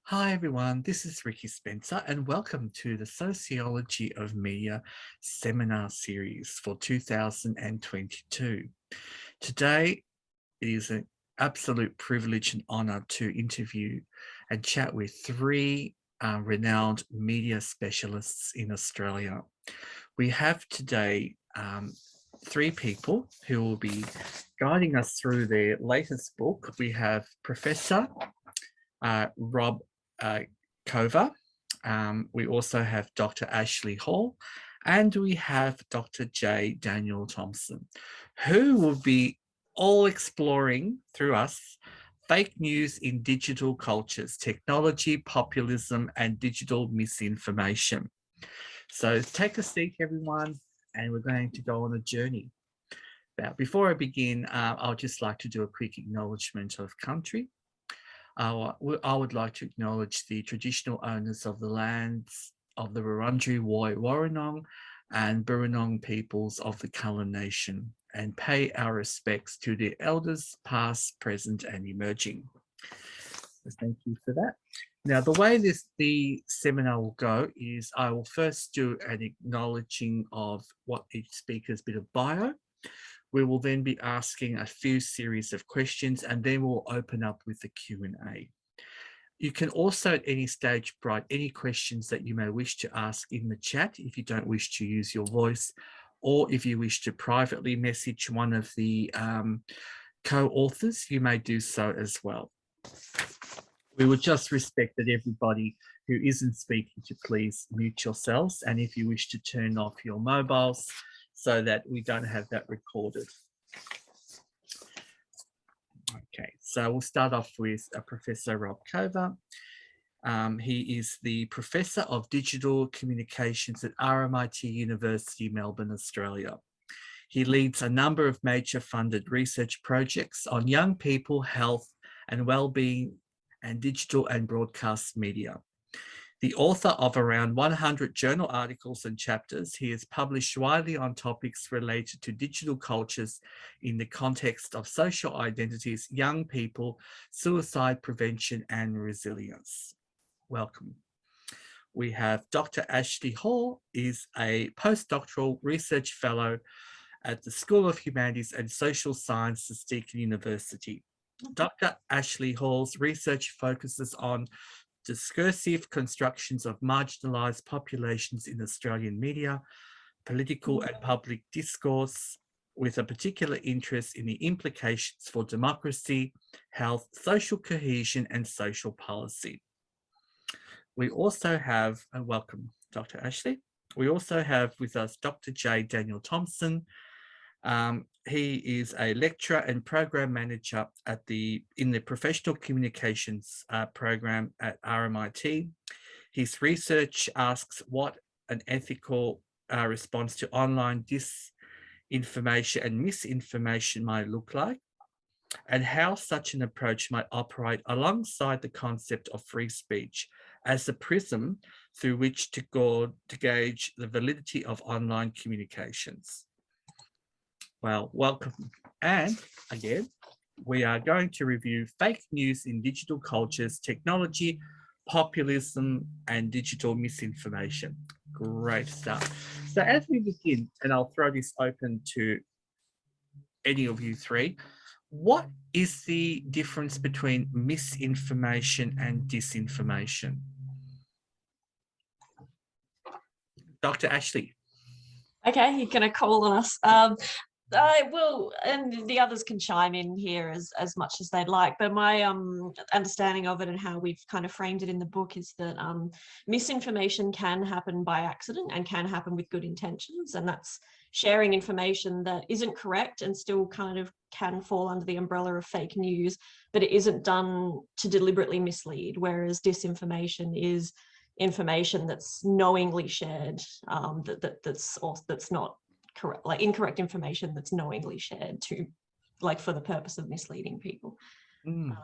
Hi everyone, this is Ricki Spencer and welcome to the Sociology of Media seminar series for 2022. Today it is an absolute privilege and honour to interview and chat with three renowned media specialists in Australia. We have today three people who will be guiding us through their latest book. We have Professor Rob Kova. We also have Dr. Ashleigh Hall, and we have Dr. J. Daniel Thompson, who will be all exploring through us fake news in digital cultures, technology, populism, and digital misinformation. So take a seat, everyone, and we're going to go on a journey. Now, before I begin, I'd just like to do a quick acknowledgement of country. I would like to acknowledge the traditional owners of the lands of the Wurundjeri Woi Wurrung and Burrunong peoples of the Kulin Nation and pay our respects to their elders past, present and emerging. So thank you for that. Now, the way the seminar will go is I will first do an acknowledging of what each speaker's bit of bio. We will then be asking a few series of questions and then we'll open up with the Q&A. You can also at any stage write any questions that you may wish to ask in the chat if you don't wish to use your voice, or if you wish to privately message one of the co-authors, you may do so as well. We would just respect that everybody who isn't speaking to please mute yourselves, and if you wish to turn off your mobiles, so that we don't have that recorded. Okay, so we'll start off with Professor Rob Kova. He is the Professor of Digital Communications at RMIT University, Melbourne, Australia. He leads a number of major funded research projects on young people, health and well-being, and digital and broadcast media. The author of around 100 journal articles and chapters, he has published widely on topics related to digital cultures in the context of social identities, young people, suicide prevention and resilience. Welcome. We have Dr. Ashleigh Hall, is a postdoctoral research fellow at the School of Humanities and Social Sciences, Deakin University. Dr. Ashleigh Hall's research focuses on discursive constructions of marginalised populations in Australian media, political and public discourse, with a particular interest in the implications for democracy, health, social cohesion and social policy. We also have, welcome Dr. Ashleigh, we also have with us Dr. J. Daniel Thompson. He is a lecturer and program manager in the Professional Communications program at RMIT. His research asks what an ethical response to online disinformation and misinformation might look like, and how such an approach might operate alongside the concept of free speech as a prism through which to gauge the validity of online communications. Well, welcome. And again, we are going to review fake news in digital cultures, technology, populism, and digital misinformation. Great stuff. So as we begin, and I'll throw this open to any of you three, what is the difference between misinformation and disinformation? Dr. Ashleigh. Okay, you're going to call on us. I will, and the others can chime in here as much as they'd like, but my understanding of it and how we've kind of framed it in the book is that misinformation can happen by accident and can happen with good intentions, and that's sharing information that isn't correct and still kind of can fall under the umbrella of fake news, but it isn't done to deliberately mislead, whereas disinformation is information that's knowingly shared, that's not correct, like incorrect information that's knowingly shared to, like, for the purpose of misleading people. Don't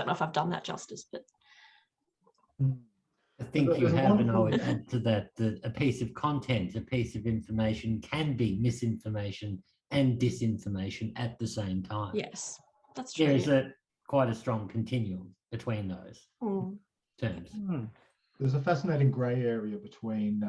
know if I've done that justice, but I think you have, and I would add to that that a piece of content, a piece of information can be misinformation and disinformation at the same time. Yes, that's true. There is quite a strong continuum between those. terms. There's a fascinating grey area between,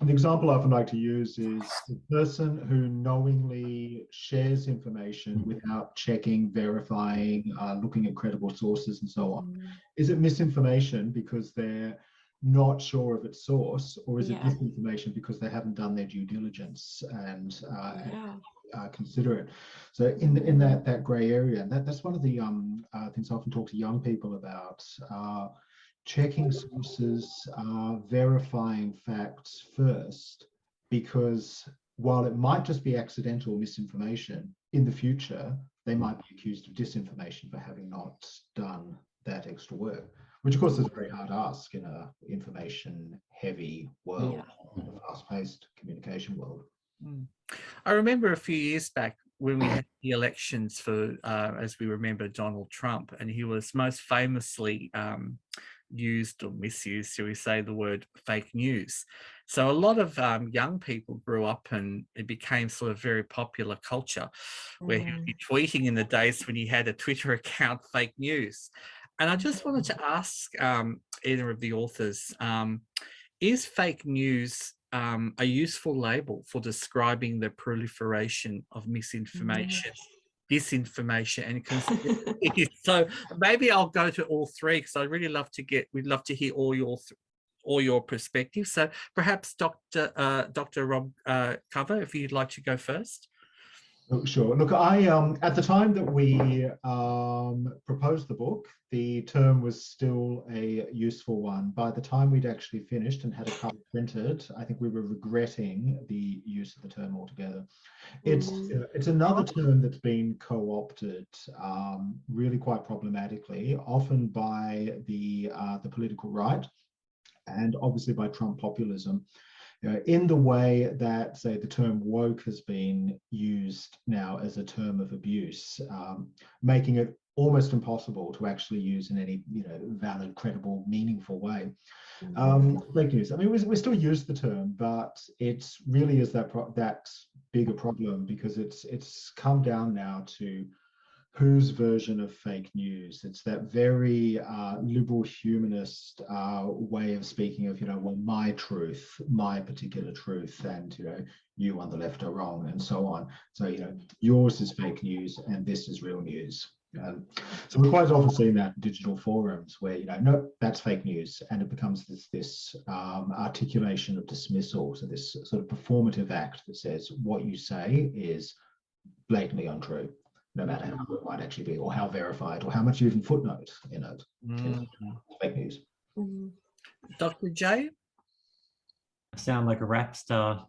the example I often like to use is the person who knowingly shares information without checking, verifying, looking at credible sources and so on. Is it misinformation because they're not sure of its source, or is it disinformation because they haven't done their due diligence and consider it? So in that grey area, and that's one of the things I often talk to young people about. Checking sources, verifying facts first, because while it might just be accidental misinformation, in the future, they might be accused of disinformation for having not done that extra work, which of course is a very hard ask in an information-heavy world, a fast-paced communication world. I remember a few years back when we had the elections for, as we remember, Donald Trump, and he was most famously used or misused, shall we say, the word fake news. So a lot of young people grew up and it became sort of very popular culture where he would be tweeting in the days when he had a Twitter account, fake news. And I just wanted to ask either of the authors, is fake news a useful label for describing the proliferation of misinformation, disinformation, and conspiracy? So maybe I'll go to all three, because I'd really love to we'd love to hear all your perspectives. So perhaps Dr. Rob Cover, if you'd like to go first. Sure. Look, I at the time that we proposed the book, the term was still a useful one. By the time we'd actually finished and had a cover printed, I think we were regretting the use of the term altogether. It's another term that's been co-opted really quite problematically, often by the political right, and obviously by Trump populism. In the way that, say, the term woke has been used now as a term of abuse, making it almost impossible to actually use in any valid, credible, meaningful way. Fake news. I mean, we still use the term, but it really is that bigger problem, because it's come down now to whose version of fake news. It's that very liberal humanist way of speaking of, well, my truth, my particular truth, and, you on the left are wrong, and so on. So, yours is fake news and this is real news. So we're quite often seeing that in digital forums where, no, that's fake news. And it becomes this articulation of dismissal. So this sort of performative act that says what you say is blatantly untrue, no matter how it might actually be, or how verified, or how much you even footnote in it. Fake news. Dr. J? I sound like a rap star.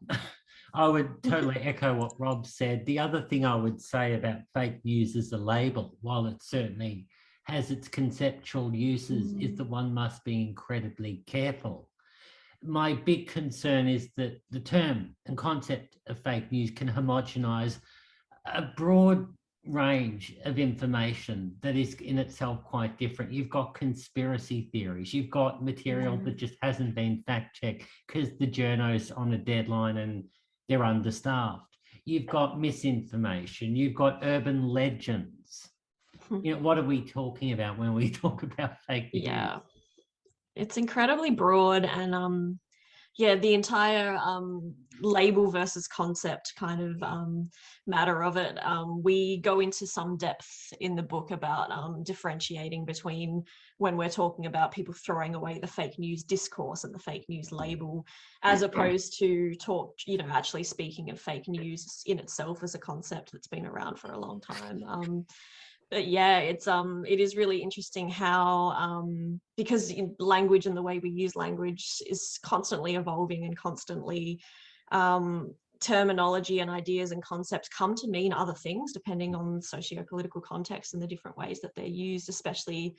I would totally echo what Rob said. The other thing I would say about fake news as a label, while it certainly has its conceptual uses, is that one must be incredibly careful. My big concern is that the term and concept of fake news can homogenize a broad range of information that is in itself quite different. You've got conspiracy theories, you've got material that just hasn't been fact-checked because the journo's on a deadline and they're understaffed. You've got misinformation, you've got urban legends. What are we talking about when we talk about fake news? Yeah, it's incredibly broad, and the entire label versus concept kind of matter of it. We go into some depth in the book about differentiating between when we're talking about people throwing away the fake news discourse and the fake news label, as opposed to actually speaking of fake news in itself as a concept that's been around for a long time. But yeah, it is really interesting how, because language and the way we use language is constantly evolving and constantly terminology and ideas and concepts come to mean other things depending on socio-political context and the different ways that they're used, especially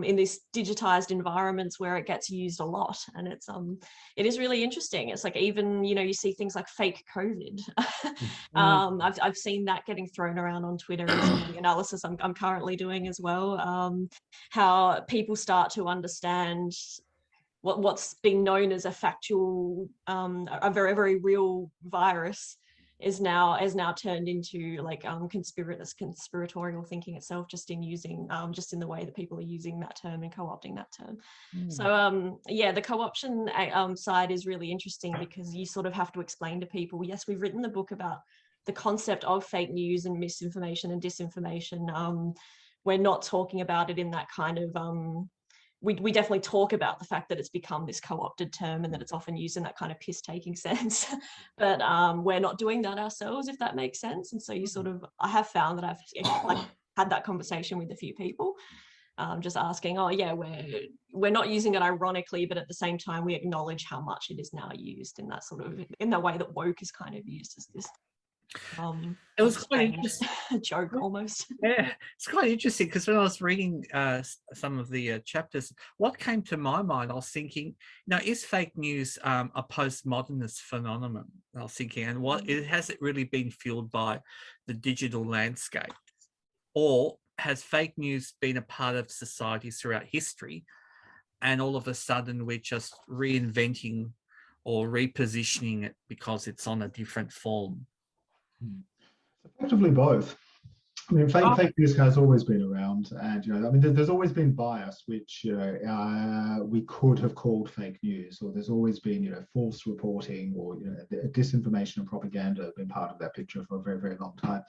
in these digitized environments where it gets used a lot. And it is really interesting. It's like, even, you see things like fake COVID. I've seen that getting thrown around on Twitter in some of the analysis I'm currently doing as well. How people start to understand what's being known as a factual, a very, very real virus is now turned into like conspiratorial thinking itself, just in using just in the way that people are using that term and co-opting that term. So yeah, the co-option side is really interesting, because you sort of have to explain to people, yes, we've written the book about the concept of fake news and misinformation and disinformation. We're not talking about it in that kind of we definitely talk about the fact that it's become this co-opted term and that it's often used in that kind of piss-taking sense, but we're not doing that ourselves, if that makes sense. And so you sort of, I have found that I've had that conversation with a few people, just asking, oh yeah, we're not using it ironically, but at the same time we acknowledge how much it is now used in that sort of, in the way that woke is kind of used as this it was quite interesting joke almost. Yeah, it's quite interesting, because when I was reading some of the chapters, what came to my mind, I was thinking, now, is fake news a postmodernist phenomenon? I was thinking, and has it really been fueled by the digital landscape, or has fake news been a part of society throughout history, and all of a sudden we're just reinventing or repositioning it because it's on a different form? Effectively both. I mean, fake news has always been around, and I mean, there's always been bias, which we could have called fake news, or there's always been false reporting, or disinformation and propaganda have been part of that picture for a very, very long time.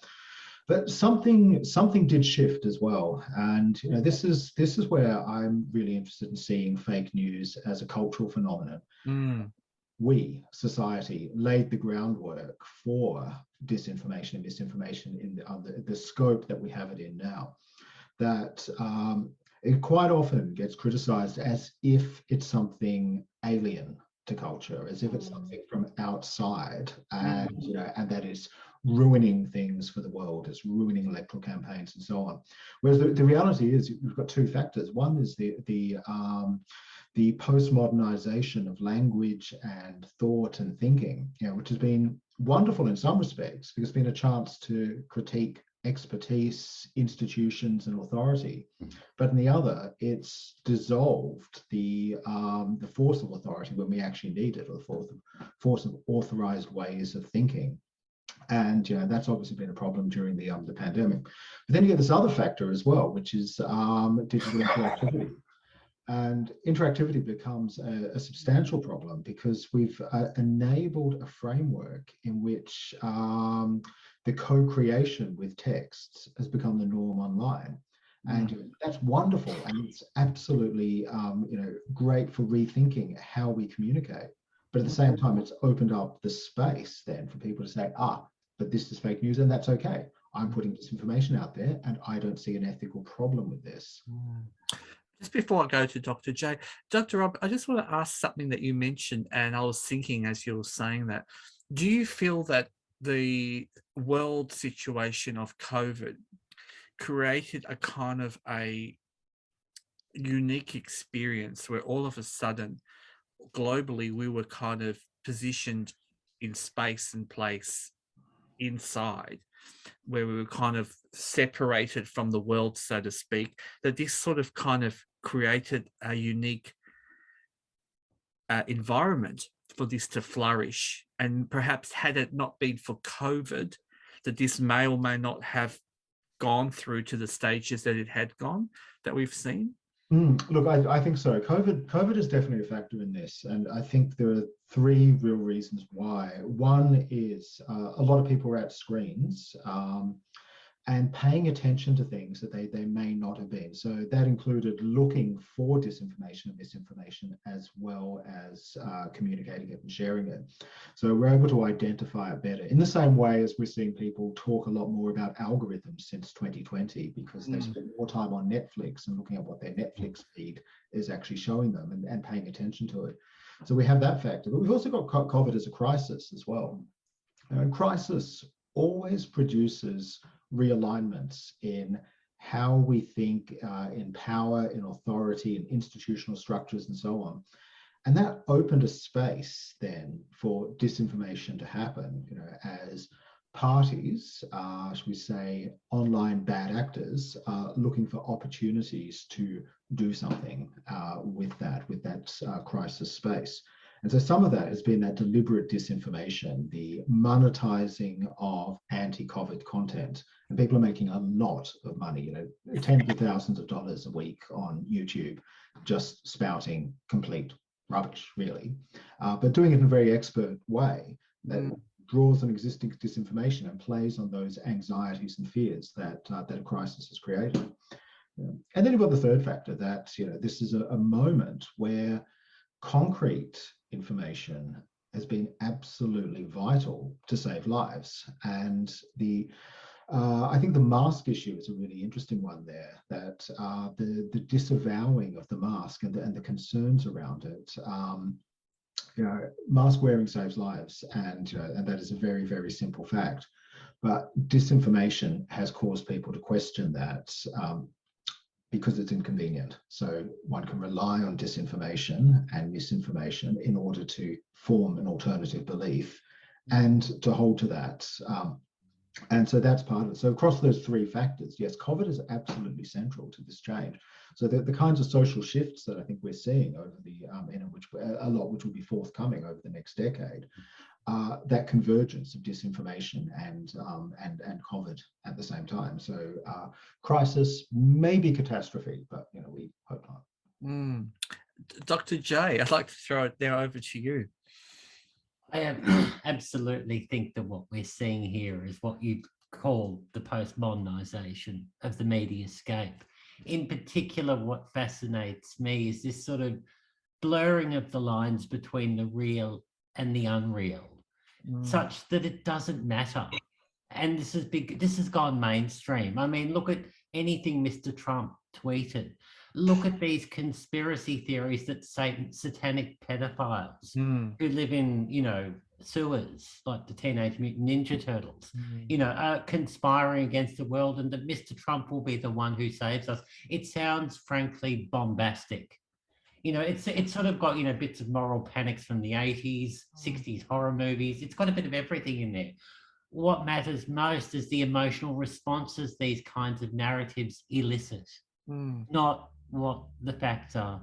But something did shift as well, and this is where I'm really interested in seeing fake news as a cultural phenomenon. We, society, laid the groundwork for disinformation and misinformation in the scope that we have it in now. That it quite often gets criticized as if it's something alien to culture, as if it's something from outside, and and that is ruining things for the world, it's ruining electoral campaigns and so on. Whereas the reality is, we've got two factors. One is the postmodernization of language and thought and thinking, which has been wonderful in some respects, because it's been a chance to critique expertise, institutions, and authority. But in the other, it's dissolved the force of authority when we actually need it, or the force of authorized ways of thinking. And that's obviously been a problem during the pandemic. But then you get this other factor as well, which is digital interactivity. And interactivity becomes a substantial problem, because we've enabled a framework in which the co-creation with texts has become the norm online. And that's wonderful, and it's absolutely great for rethinking how we communicate. But at the same time, it's opened up the space then for people to say, but this is fake news, and that's okay. I'm putting disinformation out there, and I don't see an ethical problem with this. Just before I go to Dr. J, Dr. Rob, I just want to ask something that you mentioned, and I was thinking as you were saying that, do you feel that the world situation of COVID created a kind of a unique experience where all of a sudden, globally, we were kind of positioned in space and place inside, where we were kind of separated from the world, so to speak, that this sort of kind of created a unique environment for this to flourish? And perhaps had it not been for COVID, that this may or may not have gone through to the stages that it had gone, that we've seen? Look, I think so. COVID is definitely a factor in this, and I think there are three real reasons why. One is a lot of people are at screens and paying attention to things that they may not have been. So that included looking for disinformation and misinformation, as well as communicating it and sharing it. So we're able to identify it better, in the same way as we're seeing people talk a lot more about algorithms since 2020, because they spend more time on Netflix and looking at what their Netflix feed is actually showing them, and paying attention to it. So we have that factor, but we've also got COVID as a crisis as well. And crisis always produces realignments in how we think in power, in authority, in institutional structures, and so on. And that opened a space then for disinformation to happen, as parties, should we say, online bad actors, looking for opportunities to do something with that crisis space. And so some of that has been that deliberate disinformation, the monetizing of anti-COVID content. And people are making a lot of money, you know, tens of thousands of dollars a week on YouTube, just spouting complete rubbish, really, but doing it in a very expert way that draws on existing disinformation and plays on those anxieties and fears that that a crisis has created. And then you've got the third factor that, you know, this is a moment where concrete information has been absolutely vital to save lives. And I think the mask issue is a really interesting one there, that the disavowing of the mask and the concerns around it. You know, mask wearing saves lives, and that is a very, very simple fact. But disinformation has caused people to question that because it's inconvenient. So one can rely on disinformation and misinformation in order to form an alternative belief and to hold to that. And so that's part of it. So across those three factors, yes, COVID is absolutely central to this change. So the kinds of social shifts that I think we're seeing over the, which will be forthcoming over the next decade, that convergence of disinformation and COVID at the same time. So crisis, maybe catastrophe, but you know, we hope not. Dr. J, I'd like to throw it there over to you. I absolutely think that what we're seeing here is what you'd call the postmodernisation of the mediascape. In particular, what fascinates me is this sort of blurring of the lines between the real and the unreal, such that it doesn't matter. And this has gone mainstream. I mean, look at anything Mr. Trump tweeted. Look at these conspiracy theories that satanic pedophiles who live in, you know, sewers, like the Teenage Mutant Ninja Turtles, you know, are conspiring against the world, and that Mr. Trump will be the one who saves us. It sounds frankly bombastic. You know, it's sort of got, you know, bits of moral panics from the 80s, 60s horror movies. It's got a bit of everything in there. What matters most is the emotional responses these kinds of narratives elicit, not what the facts are.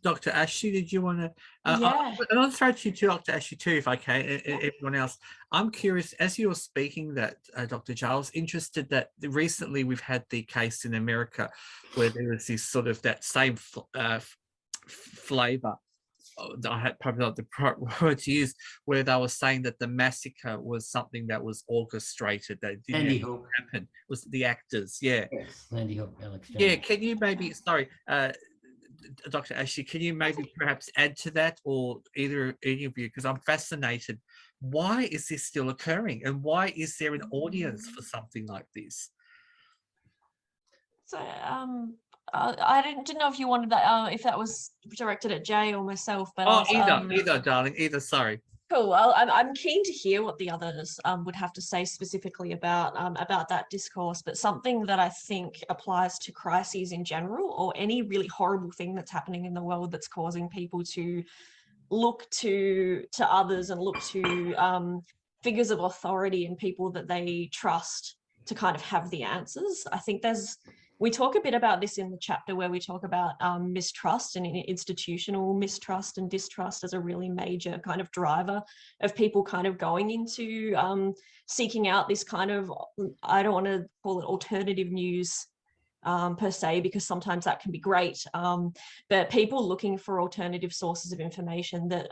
Dr. Ashleigh, did you want to? I'll throw to you too, Dr. Ashleigh, too, if I can, everyone else. I'm curious, as you were speaking that, Dr. Giles, interested that recently we've had the case in America where there was this sort of that same flavour. I had probably not the right word to use, where they were saying that the massacre was something that was orchestrated, that didn't happen. It was the actors, Yes, Sandy Hook, Alex Jones. Yeah, can you maybe, sorry, Dr. Ashleigh, can you maybe perhaps add to that, or any of you, because I'm fascinated. Why is this still occurring, and why is there an audience for something like this? So I didn't know if you wanted that, if that was directed at Jay or myself, but either, darling, either. Sorry. Cool. Well, I'm keen to hear what the others would have to say specifically about that discourse, but something that I think applies to crises in general, or any really horrible thing that's happening in the world that's causing people to look to others and look to figures of authority and people that they trust to kind of have the answers. I think we talk a bit about this in the chapter where we talk about mistrust and institutional mistrust and distrust as a really major kind of driver of people kind of going into seeking out this kind of, I don't want to call it alternative news per se, because sometimes that can be great, but people looking for alternative sources of information that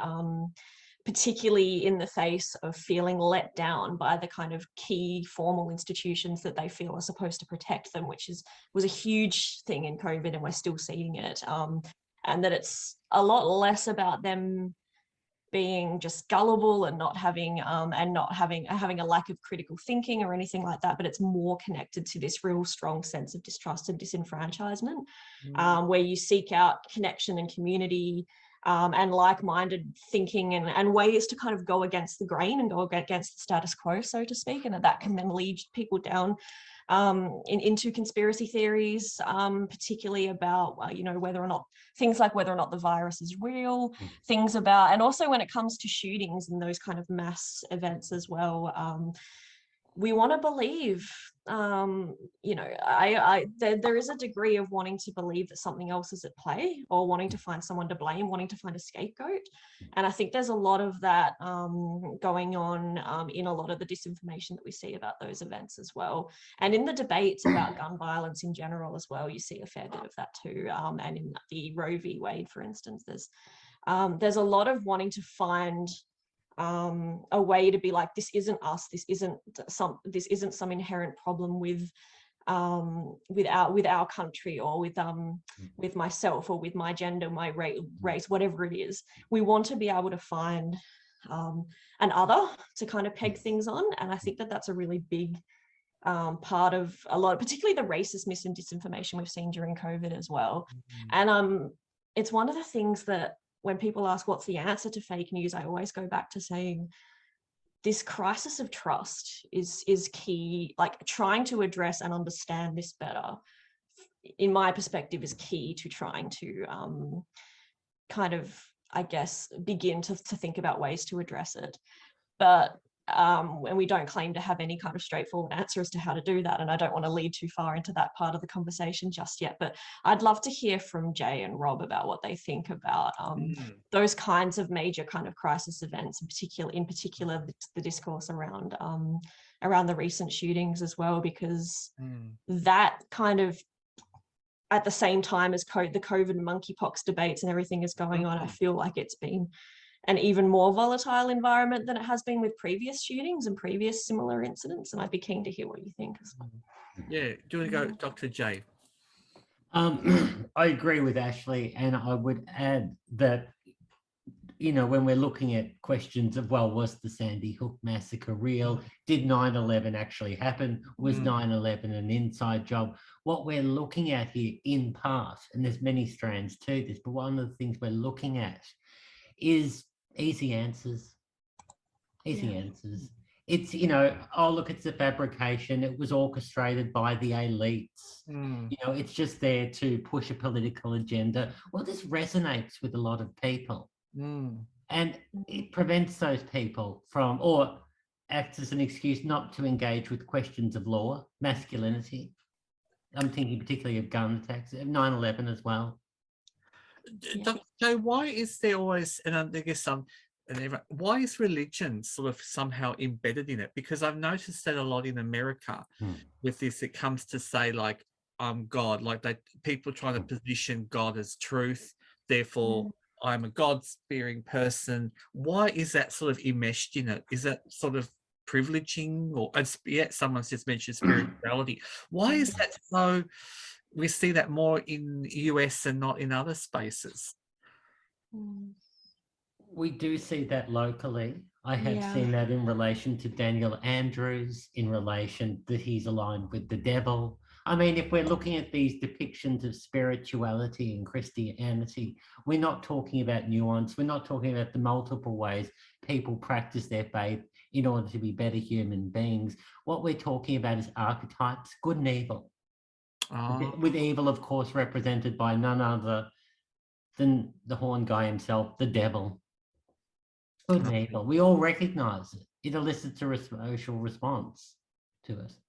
particularly in the face of feeling let down by the kind of key formal institutions that they feel are supposed to protect them, which was a huge thing in COVID, and we're still seeing it. And that it's a lot less about them being just gullible and not having a lack of critical thinking or anything like that, but it's more connected to this real strong sense of distrust and disenfranchisement, where you seek out connection and community, and like-minded thinking and ways to kind of go against the grain and go against the status quo, so to speak, and that can then lead people down into conspiracy theories, particularly about whether or not the virus is real, things about, and also when it comes to shootings and those kind of mass events as well, we want to believe, you know, there is a degree of wanting to believe that something else is at play, or wanting to find someone to blame, wanting to find a scapegoat. And I think there's a lot of that going on in a lot of the disinformation that we see about those events as well. And in the debates about gun violence in general as well, you see a fair bit of that too. And in the Roe v. Wade, for instance, there's a lot of wanting to find a way to be like, this isn't us, this isn't some inherent problem with our country, or with myself, or with my gender, my race, whatever it is. We want to be able to find an other to kind of peg things on, and I think that that's a really big part of a lot, particularly the racist mis and disinformation we've seen during COVID as well. And it's one of the things that, when people ask what's the answer to fake news, I always go back to saying this crisis of trust is key. Like, trying to address and understand this better, in my perspective, is key to trying to kind of, I guess, begin to think about ways to address it. But and we don't claim to have any kind of straightforward answer as to how to do that. And I don't want to lead too far into that part of the conversation just yet, but I'd love to hear from Jay and Rob about what they think about those kinds of major kind of crisis events, in particular the discourse around the recent shootings as well, because that kind of, at the same time as the COVID and monkeypox debates and everything is going on, I feel like it's been an even more volatile environment than it has been with previous shootings and previous similar incidents. And I'd be keen to hear what you think as well. Yeah, do you want to go, Dr. J? I agree with Ashleigh, and I would add that, you know, when we're looking at questions of, well, was the Sandy Hook massacre real? Did 9/11 actually happen? Was 9/11 an inside job? What we're looking at here, in part, and there's many strands to this, but one of the things we're looking at is easy answers. Answers. It's, you know, oh, look, it's a fabrication. It was orchestrated by the elites. You know, it's just there to push a political agenda. Well, this resonates with a lot of people. And it prevents those people from, or acts as an excuse not to engage with questions of law, masculinity. I'm thinking particularly of gun attacks, 9/11 as well. Dr. Joe, why is there always, and I guess why is religion sort of somehow embedded in it? Because I've noticed that a lot in America with this, it comes to say like, I'm God, like people trying to position God as truth, therefore I'm a God-fearing person. Why is that sort of enmeshed in it? Is that sort of privileging, or someone's just mentioned spirituality? Why is that so? We see that more in the US and not in other spaces. We do see that locally. I have seen that in relation to Daniel Andrews, in relation that he's aligned with the devil. I mean, if we're looking at these depictions of spirituality and Christianity, we're not talking about nuance. We're not talking about the multiple ways people practice their faith in order to be better human beings. What we're talking about is archetypes, good and evil. With evil, of course, represented by none other than the horn guy himself, the devil. Good and evil. We all recognize it. It elicits a social response to us.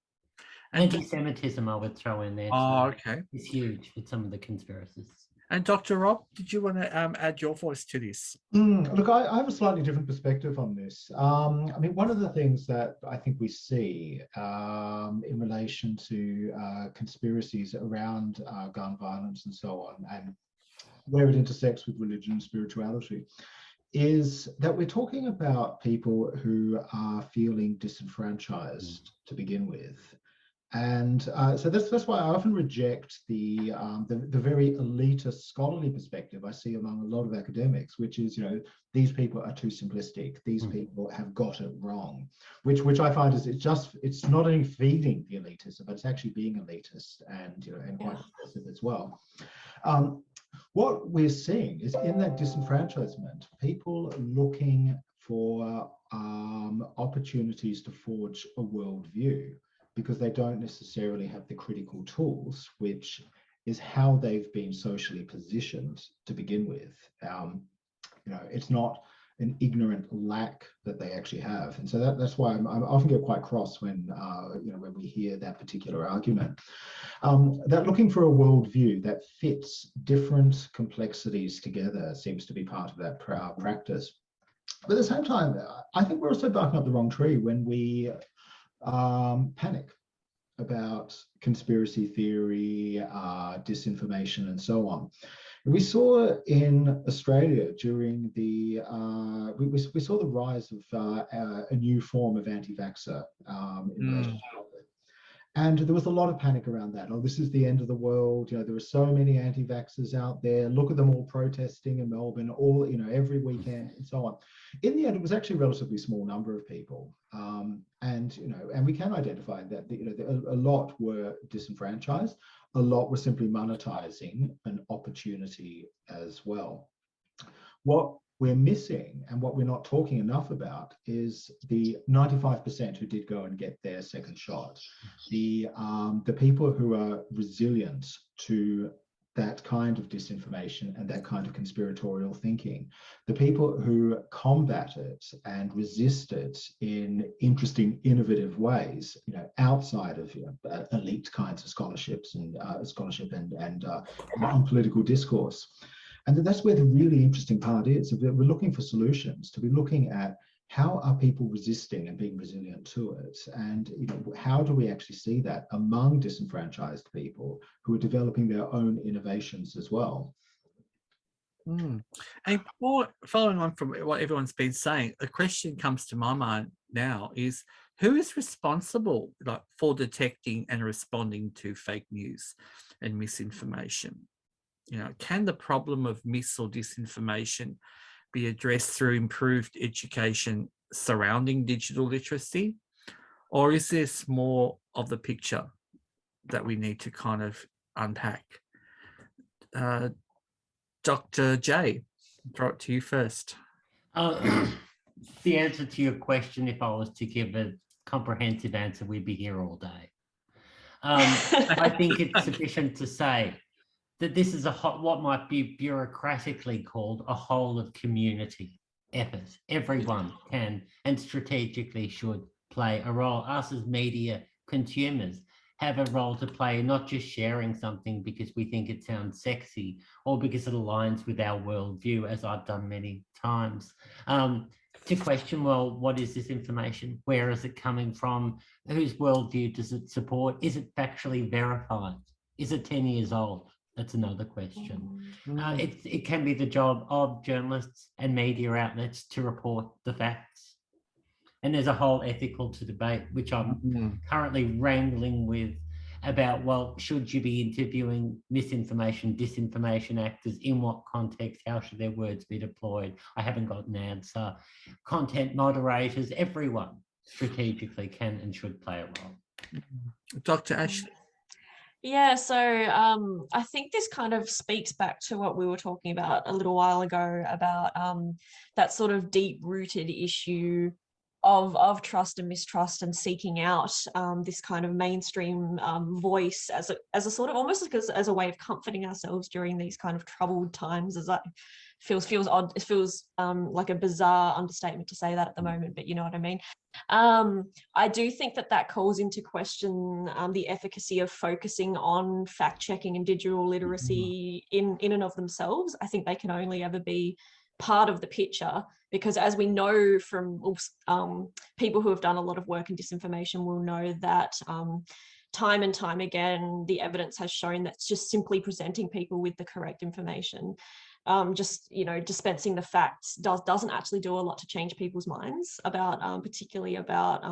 Anti-Semitism, I would throw in there too. Okay. It's huge with some of the conspiracies. And Dr. Rob, did you want to add your voice to this? Look, I have a slightly different perspective on this. I mean, one of the things that I think we see in relation to conspiracies around gun violence and so on, and where it intersects with religion and spirituality, is that we're talking about people who are feeling disenfranchised to begin with. And so that's why I often reject the very elitist scholarly perspective I see among a lot of academics, which is, you know, these people are too simplistic. These people have got it wrong, which I find is it's not only feeding the elitism, but it's actually being elitist and, you know, and quite aggressive as well. What we're seeing is in that disenfranchisement, people looking for opportunities to forge a worldview, because they don't necessarily have the critical tools, which is how they've been socially positioned to begin with. You know, it's not an ignorant lack that they actually have. And so that's why I often get quite cross when when we hear that particular argument. That looking for a worldview that fits different complexities together seems to be part of that practice. But at the same time, I think we're also barking up the wrong tree when we panic about conspiracy theory, disinformation, and so on. We saw in Australia during the, we saw the rise of a new form of anti-vaxxer in relation to COVID. And there was a lot of panic around that. Oh, this is the end of the world. There are so many anti-vaxxers out there. Look at them all protesting in Melbourne, all, every weekend and so on. In the end, it was actually a relatively small number of people. And we can identify that, a lot were disenfranchised. A lot were simply monetizing an opportunity as well. What we're missing and what we're not talking enough about is the 95% who did go and get their second shot. The people who are resilient to that kind of disinformation and that kind of conspiratorial thinking, the people who combat it and resist it in interesting, innovative ways, outside of elite kinds of scholarships and political discourse. And that's where the really interesting part is. We're looking for solutions, to be looking at how are people resisting and being resilient to it? And how do we actually see that among disenfranchised people who are developing their own innovations as well? And following on from what everyone's been saying, a question comes to my mind now is, who is responsible for detecting and responding to fake news and misinformation? Can the problem of mis or disinformation be addressed through improved education surrounding digital literacy? Or is this more of the picture that we need to kind of unpack? Dr. J, throw it to you first. The answer to your question, if I was to give a comprehensive answer, we'd be here all day. I think it's sufficient to say that this is what might be bureaucratically called a whole of community effort. Everyone can and strategically should play a role. Us as media consumers have a role to play, not just sharing something because we think it sounds sexy or because it aligns with our worldview, as I've done many times. To question, well, what is this information? Where is it coming from? Whose worldview does it support? Is it factually verified? Is it 10 years old? That's another question. It can be the job of journalists and media outlets to report the facts. And there's a whole ethical to debate, which I'm currently wrangling with about, well, should you be interviewing misinformation, disinformation actors? In what context? How should their words be deployed? I haven't got an answer. Content moderators, everyone strategically can and should play a role. Dr. Ashleigh. Yeah, so I think this kind of speaks back to what we were talking about a little while ago about that sort of deep-rooted issue of trust and mistrust, and seeking out this kind of mainstream voice as a sort of almost like as a way of comforting ourselves during these kind of troubled times. As that feels odd. It feels like a bizarre understatement to say that at the moment, but you know what I mean. I do think that calls into question the efficacy of focusing on fact-checking and digital literacy in and of themselves. I think they can only ever be part of the picture, because as we know from people who have done a lot of work in disinformation will know that time and time again, the evidence has shown that just simply presenting people with the correct information, dispensing the facts doesn't actually do a lot to change people's minds about particularly about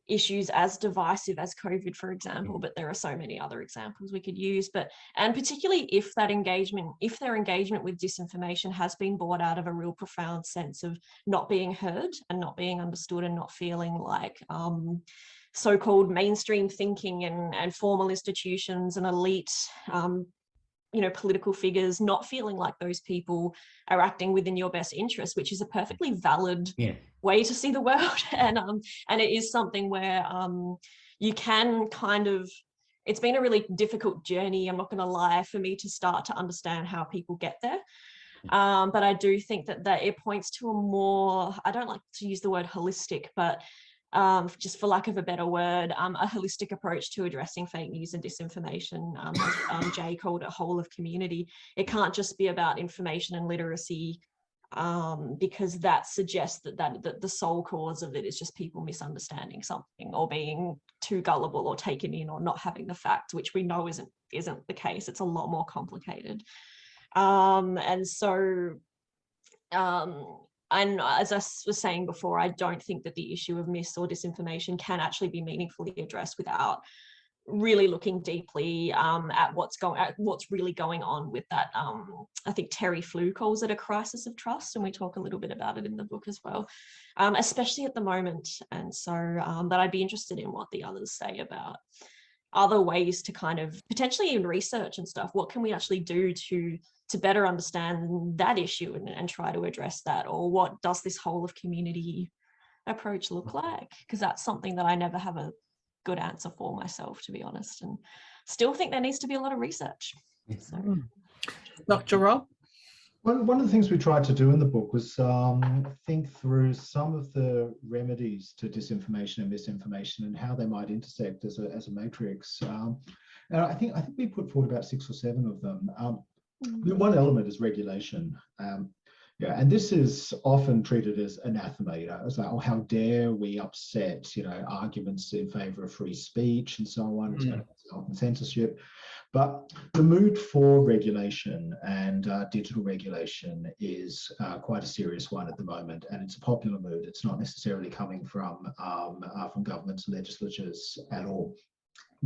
issues as divisive as COVID, for example, but there are so many other examples we could use. And particularly if their engagement with disinformation has been brought out of a real profound sense of not being heard and not being understood and not feeling like so-called mainstream thinking and formal institutions and elite political figures not feeling like those people are acting within your best interest, which is a perfectly valid way to see the world. And it is something where you can kind of, it's been a really difficult journey, I'm not going to lie, for me to start to understand how people get there. But I do think that it points to a more, I don't like to use the word holistic, but just for lack of a better word, a holistic approach to addressing fake news and disinformation, as Jay called it, whole of community. It can't just be about information and literacy, because that suggests that the sole cause of it is just people misunderstanding something or being too gullible or taken in or not having the facts, which we know isn't the case. It's a lot more complicated. And so, and as I was saying before, I don't think that the issue of mis or disinformation can actually be meaningfully addressed without really looking deeply at what's really going on with that. I think Terry Flew calls it a crisis of trust, and we talk a little bit about it in the book as well, especially at the moment. And so, but I'd be interested in what the others say about other ways to kind of potentially in research and stuff. What can we actually do to better understand that issue and try to address that? Or what does this whole of community approach look like? Because that's something that I never have a good answer for myself, to be honest, and still think there needs to be a lot of research. So. Dr. Rob? One of the things we tried to do in the book was think through some of the remedies to disinformation and misinformation and how they might intersect as a matrix. And I think we put forward about 6 or 7 of them. One element is regulation. Yeah, and this is often treated as anathema, it's like, oh, how dare we upset, arguments in favor of free speech and so on. It's going to result in censorship. But the mood for regulation and digital regulation is quite a serious one at the moment, and it's a popular mood. It's not necessarily coming from governments and legislatures at all.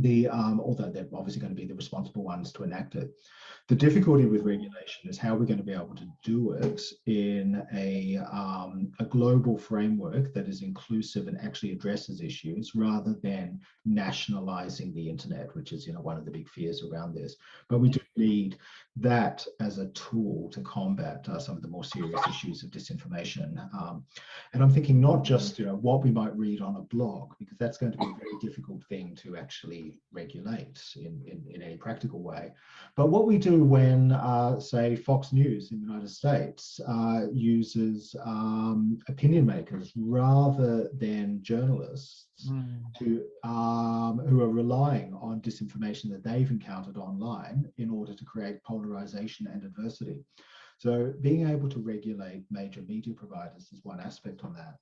Although they're obviously going to be the responsible ones to enact it. The difficulty with regulation is how we're going to be able to do it in a global framework that is inclusive and actually addresses issues rather than nationalizing the internet, which is one of the big fears around this. But we do need that as a tool to combat some of the more serious issues of disinformation. And I'm thinking not just what we might read on a blog, because that's going to be a very difficult thing to actually regulate in any practical way, but what we do when, say, Fox News in the United States uses opinion makers rather than journalists who are relying on disinformation that they've encountered online in order to create polarization and adversity. So being able to regulate major media providers is one aspect on that.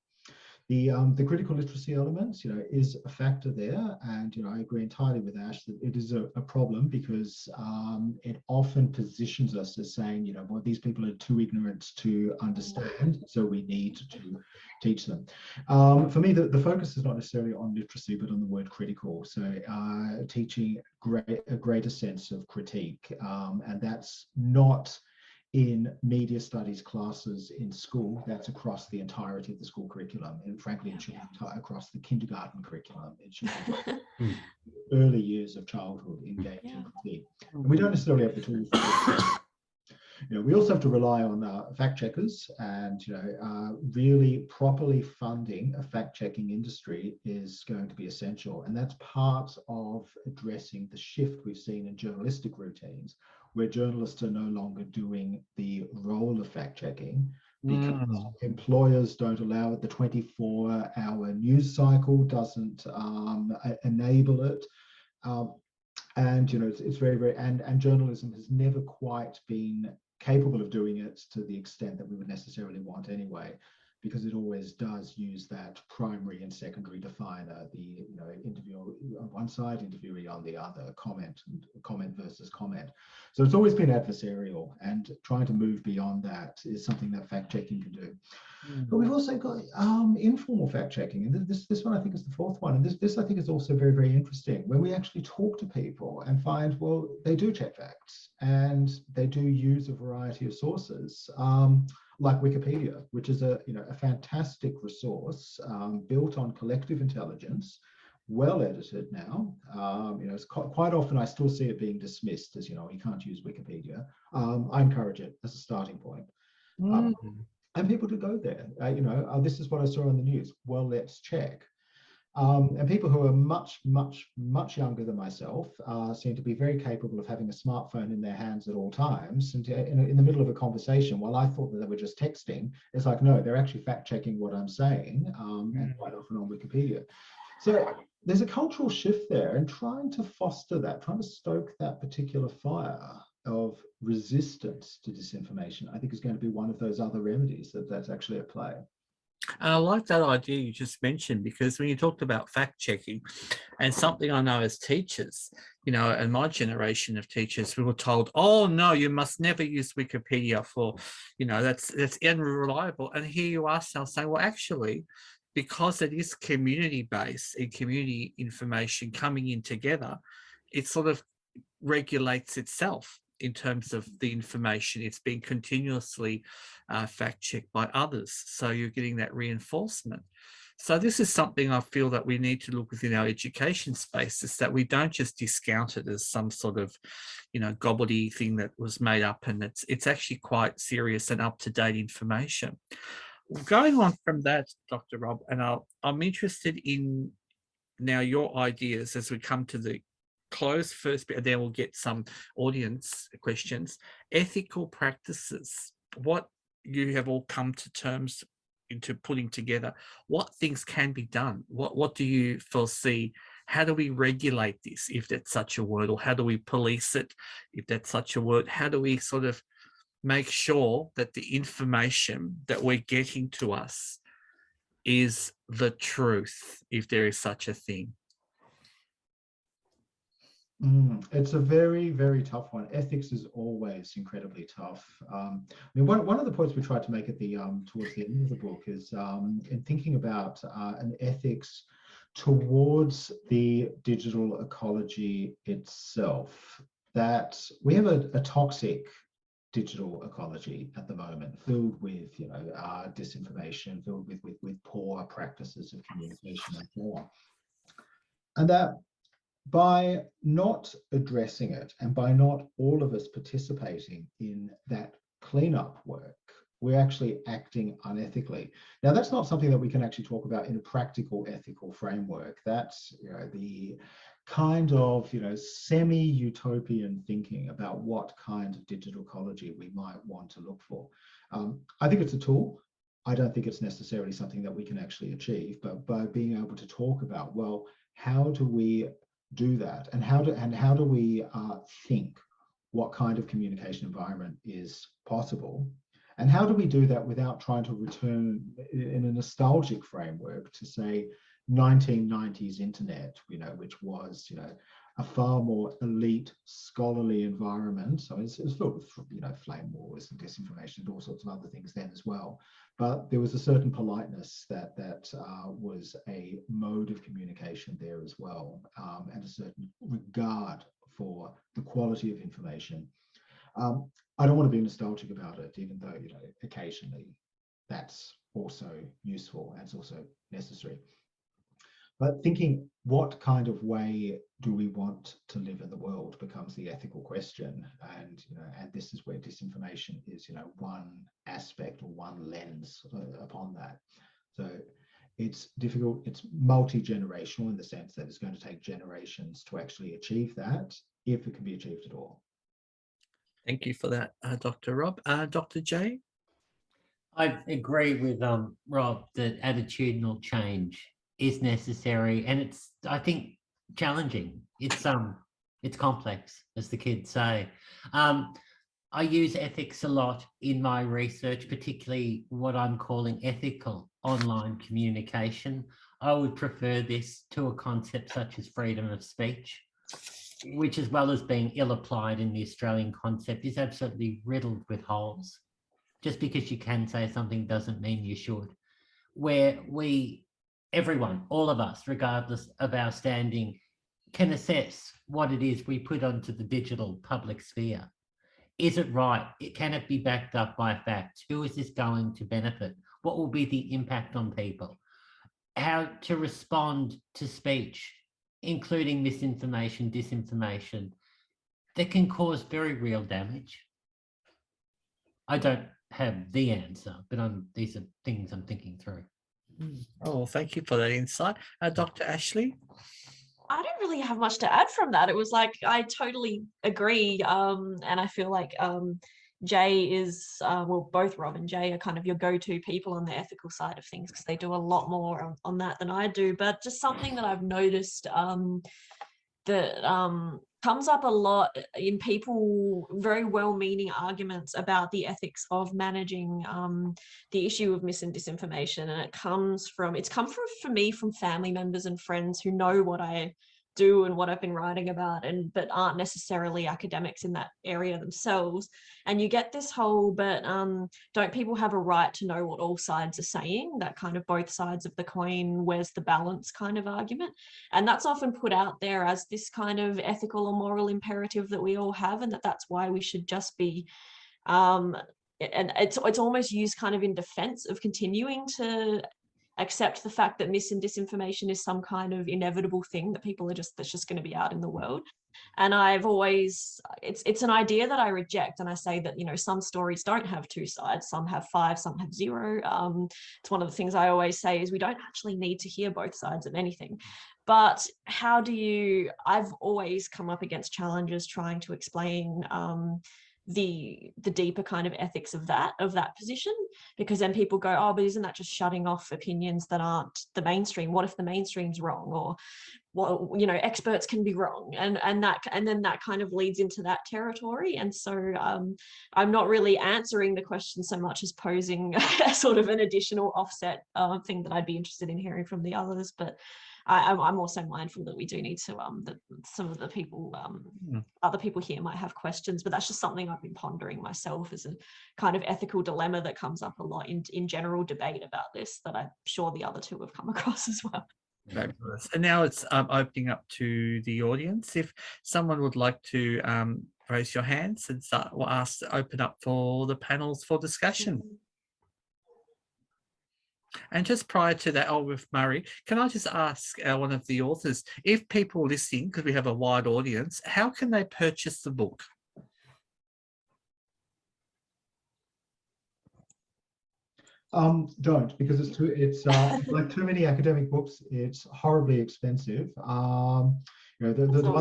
The critical literacy elements, is a factor there, and I agree entirely with Ash that it is a problem because it often positions us as saying, well, these people are too ignorant to understand, so we need to teach them. For me, the focus is not necessarily on literacy, but on the word critical. So teaching a greater sense of critique, and that's not in media studies classes in school. That's across the entirety of the school curriculum, and frankly it should be across the kindergarten curriculum. It should be early years of childhood engaged in critique. And we don't necessarily have the tools for it. We also have to rely on fact checkers, and really properly funding a fact-checking industry is going to be essential, and that's part of addressing the shift we've seen in journalistic routines, where journalists are no longer doing the role of fact-checking because employers don't allow it. The 24-hour news cycle doesn't enable it. And it's very, very, and journalism has never quite been capable of doing it to the extent that we would necessarily want anyway, because it always does use that primary and secondary definer, the interview on one side, interviewee on the other, comment versus comment. So it's always been adversarial, and trying to move beyond that is something that fact-checking can do. But we've also got informal fact-checking, and this one I think is the 4th one, and this I think is also very, very interesting, when we actually talk to people and find, well, they do check facts and they do use a variety of sources, like Wikipedia, which is a fantastic resource built on collective intelligence, well edited now. It's quite often I still see it being dismissed as you can't use Wikipedia. I encourage it as a starting point. And people to go there. This is what I saw on the news. Well, let's check. And people who are much, much, much younger than myself seem to be very capable of having a smartphone in their hands at all times. And in the middle of a conversation, while I thought that they were just texting, it's like, no, they're actually fact-checking what I'm saying, and quite often on Wikipedia. So there's a cultural shift there, and trying to foster that, trying to stoke that particular fire of resistance to disinformation, I think is going to be one of those other remedies that's actually at play. And I like that idea you just mentioned, because when you talked about fact checking, and something I know as teachers, you know, and my generation of teachers, we were told, oh no, you must never use Wikipedia for, you know, that's unreliable. And here you are now saying, well, actually, because it is community-based and community information coming in together, it sort of regulates itself in terms of the information. It's being continuously fact-checked by others. So you're getting that reinforcement. So this is something I feel that we need to look within our education spaces, that we don't just discount it as some sort of, you know, gobbledy thing that was made up, and it's actually quite serious and up-to-date information. Going on from that, Dr. Rob, and I'm interested in now your ideas as we come to the close first bit, and then we'll get some audience questions. Ethical practices, what you have all come to terms into putting together, what things can be done? What do you foresee? How do we regulate this, if that's such a word, or how do we police it, if that's such a word? How do we sort of make sure that the information that we're getting to us is the truth, if there is such a thing? It's a very, very tough one. Ethics is always incredibly tough. I mean, one of the points we tried to make at the towards the end of the book is in thinking about an ethics towards the digital ecology itself, that we have a toxic digital ecology at the moment, filled with, you know, disinformation, filled with poor practices of communication and so on. And that by not addressing it, and by not all of us participating in that cleanup work, we're actually acting unethically. Now, that's not something that we can actually talk about in a practical ethical framework. That's, you know, the kind of, you know, semi-utopian thinking about what kind of digital ecology we might want to look for. I think it's a tool. I don't think it's necessarily something that we can actually achieve, but by being able to talk about, well, how do we do that, and how do we think what kind of communication environment is possible, and how do we do that without trying to return in a nostalgic framework to, say, 1990s internet, you know, which was, you know, a far more elite scholarly environment. So it's filled with, you know, flame wars and disinformation and all sorts of other things then as well. But there was a certain politeness that was a mode of communication there as well, and a certain regard for the quality of information. I don't want to be nostalgic about it, even though, you know, occasionally that's also useful and it's also necessary. But thinking, what kind of way do we want to live in the world becomes the ethical question. And, you know, and this is where disinformation is, you know, one aspect or one lens upon that. So it's difficult, it's multi-generational in the sense that it's going to take generations to actually achieve that, if it can be achieved at all. Thank you for that, Dr. Rob. Dr. J? I agree with Rob that attitudinal change is necessary, and it's, I think, challenging. It's complex, as the kids say. I use ethics a lot in my research, particularly what I'm calling ethical online communication. I would prefer this to a concept such as freedom of speech, which, as well as being ill-applied in the Australian concept, is absolutely riddled with holes. Just because you can say something doesn't mean you should. Where everyone, all of us, regardless of our standing, can assess what it is we put onto the digital public sphere. Is it right? Can it be backed up by facts? Who is this going to benefit? What will be the impact on people? How to respond to speech, including misinformation, disinformation, that can cause very real damage. I don't have the answer, but these are things I'm thinking through. Oh, thank you for that insight. Dr. Ashleigh? I don't really have much to add from that. It was like, I totally agree. And I feel like Jay is, well, both Rob and Jay are kind of your go-to people on the ethical side of things, because they do a lot more on that than I do. But just something that I've noticed that comes up a lot in people very well-meaning arguments about the ethics of managing the issue of mis and disinformation, and it's come from for me from family members and friends who know what I do and what I've been writing about, but aren't necessarily academics in that area themselves. And you get this whole, but don't people have a right to know what all sides are saying? That kind of both sides of the coin, where's the balance kind of argument. And that's often put out there as this kind of ethical or moral imperative that we all have, and that's why we should just be and it's almost used kind of in defense of continuing to accept the fact that mis and disinformation is some kind of inevitable thing that that's just going to be out in the world. And it's an idea that I reject, and I say that, some stories don't have two sides, some have 5, some have 0. It's one of the things I always say is we don't actually need to hear both sides of anything. But I've always come up against challenges trying to explain the deeper kind of ethics of that position, because then people go, oh, but isn't that just shutting off opinions that aren't the mainstream? What if the mainstream's wrong? Or, well, experts can be wrong, and then that kind of leads into that territory. And so I'm not really answering the question so much as posing a sort of an additional offset thing that I'd be interested in hearing from the others. But I'm also mindful that we do need to that some of the people other people here might have questions, but that's just something I've been pondering myself as a kind of ethical dilemma that comes up a lot in general debate about this, that I'm sure the other two have come across as well. Fabulous. And now it's opening up to the audience. If someone would like to raise your hands and we'll ask to open up for the panels for discussion. And just prior to that, with Murray, can I just ask one of the authors, if people listening, because we have a wide audience, how can they purchase the book? Don't, because it's like too many academic books. It's horribly expensive. The one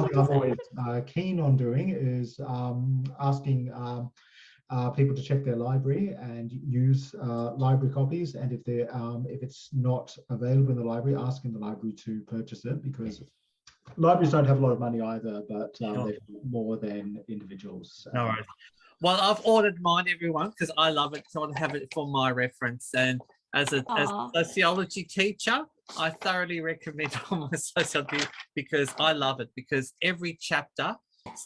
thing I'm always keen on doing is asking people to check their library and use library copies, and if it's not available in the library, asking the library to purchase it, because libraries don't have a lot of money either, but they're more than individuals. No worries. Well, I've ordered mine, everyone, because I love it, so I have it for my reference. And as a sociology teacher, I thoroughly recommend all my sociology, because I love it, because every chapter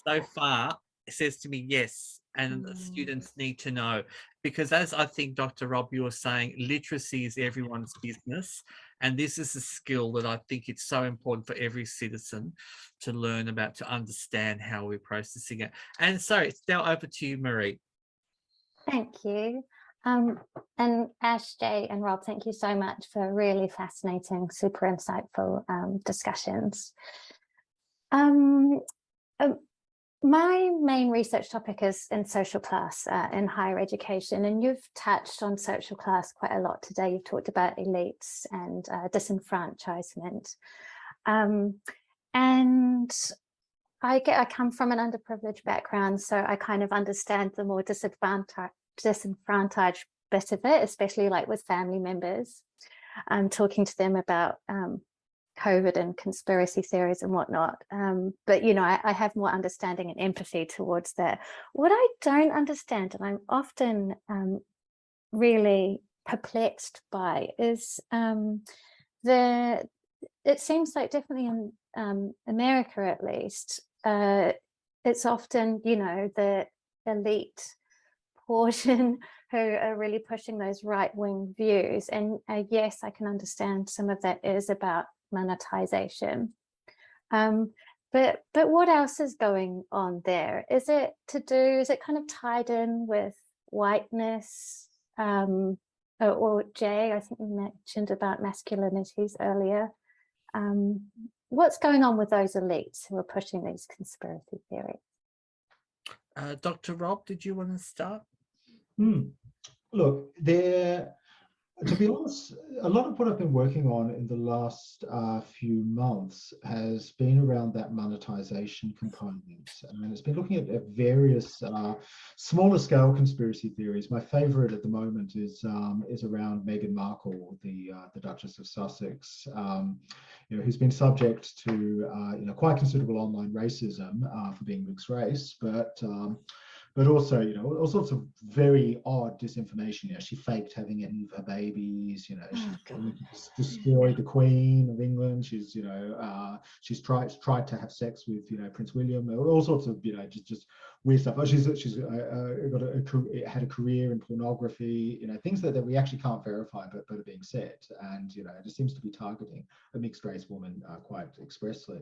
so far says to me, yes, and the students need to know, because as I think Dr. Rob, you were saying, literacy is everyone's business, and this is a skill that I think it's so important for every citizen to learn about, to understand how we're processing it. And so it's now over to you, Marie. Thank you. And Ash, Jay and Rob, thank you so much for really fascinating, super insightful discussions. My main research topic is in social class in higher education, and you've touched on social class quite a lot today. You've talked about elites and disenfranchisement. And I come from an underprivileged background, so I kind of understand the more disenfranchised bit of it, especially like with family members. Talking to them about COVID and conspiracy theories and whatnot. But, I have more understanding and empathy towards that. What I don't understand, and I'm often really perplexed by, is it seems like definitely in America, at least, it's often, the elite portion who are really pushing those right-wing views. And yes, I can understand some of that is about monetization. But what else is going on there? Is it kind of tied in with whiteness? Or Jay, I think you mentioned about masculinities earlier. What's going on with those elites who are pushing these conspiracy theories? Dr. Rob, did you want to start? Look, To be honest, a lot of what I've been working on in the last few months has been around that monetization component. And it's been looking at various smaller scale conspiracy theories. My favorite at the moment is around Meghan Markle, the Duchess of Sussex, who's been subject to quite considerable online racism for being mixed race, but also, all sorts of very odd disinformation. She faked having any of her babies. She destroyed the Queen of England. She's tried to have sex with Prince William. All sorts of just weird stuff. She's had a career in pornography. Things that we actually can't verify, but are being said. And it just seems to be targeting a mixed race woman quite expressly.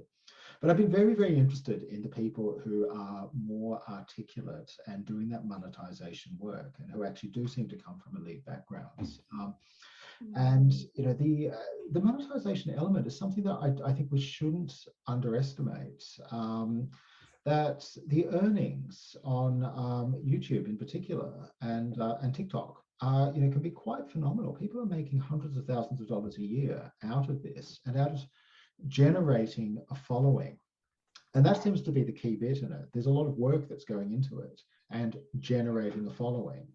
But I've been very, very interested in the people who are more articulate and doing that monetization work, and who actually do seem to come from elite backgrounds. And the monetization element is something that I think we shouldn't underestimate. That the earnings on YouTube in particular and TikTok can be quite phenomenal. People are making hundreds of thousands of dollars a year out of this, and out of generating a following. And that seems to be the key bit in it. There's a lot of work that's going into it and generating a following.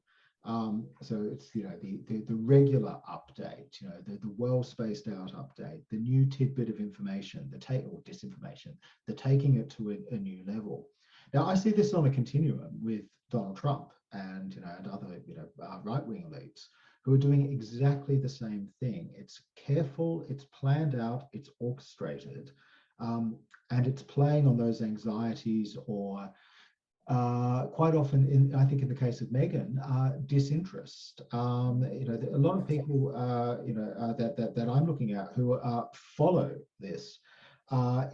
So it's the regular update, the well spaced out update, the new tidbit of information, or disinformation, the taking it to a new level. Now I see this on a continuum with Donald Trump and and other right-wing elites who are doing exactly the same thing. It's careful, it's planned out, it's orchestrated, and it's playing on those anxieties or quite often, I think in the case of Meghan, disinterest. A lot of people, that I'm looking at who follow this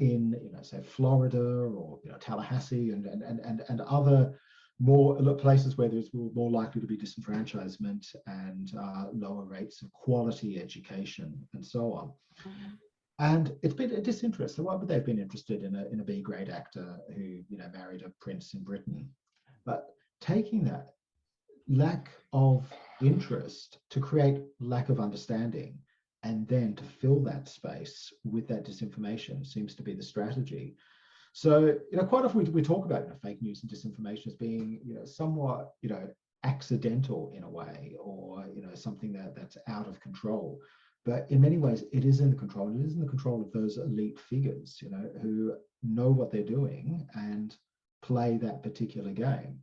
in, say Florida or Tallahassee and other more places where there's more likely to be disenfranchisement and lower rates of quality education and so on. Mm-hmm. And it's been a disinterest. So why would they have been interested in a B-grade actor who married a prince in Britain? But taking that lack of interest to create lack of understanding, and then to fill that space with that disinformation seems to be the strategy. So, quite often we talk about fake news and disinformation as being, somewhat, accidental in a way, or, something that's out of control. But in many ways, it is in the control. It is in the control of those elite figures, who know what they're doing and play that particular game.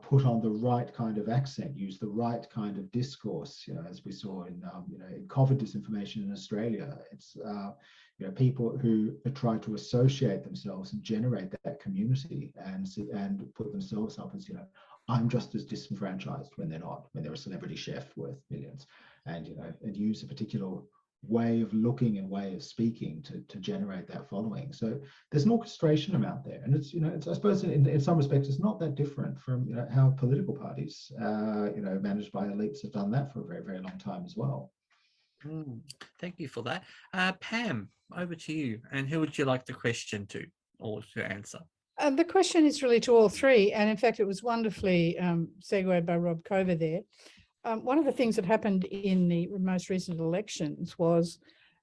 Put on the right kind of accent, use the right kind of discourse, as we saw in COVID disinformation in Australia. It's people who try to associate themselves and generate that community and put themselves up as I'm just as disenfranchised when they're not, when they're a celebrity chef worth millions, and and use a particular way of looking and way of speaking to generate that following. So there's an orchestration amount there, and it's I suppose in some respects it's not that different from how political parties managed by elites have done that for a very, very long time as well. Thank you for that. Pam, over to you. And who would you like the question to, or to answer? The question is really to all three, and in fact it was wonderfully segued by Rob Cover there. One of the things that happened in the most recent elections was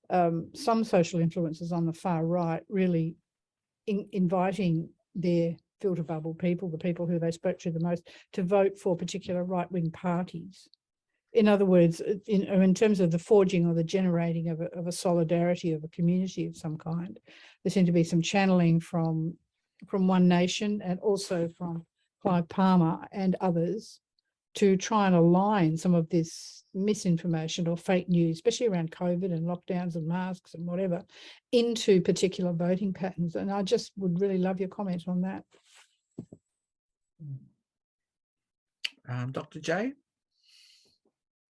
some social influencers on the far right really inviting their filter bubble people, the people who they spoke to the most, to vote for particular right-wing parties. In other words, in terms of the forging or the generating of a solidarity of a community of some kind, there seemed to be some channeling from One Nation and also from Clive Palmer and others to try and align some of this misinformation or fake news, especially around COVID and lockdowns and masks and whatever, into particular voting patterns. And I just would really love your comment on that. Dr. J?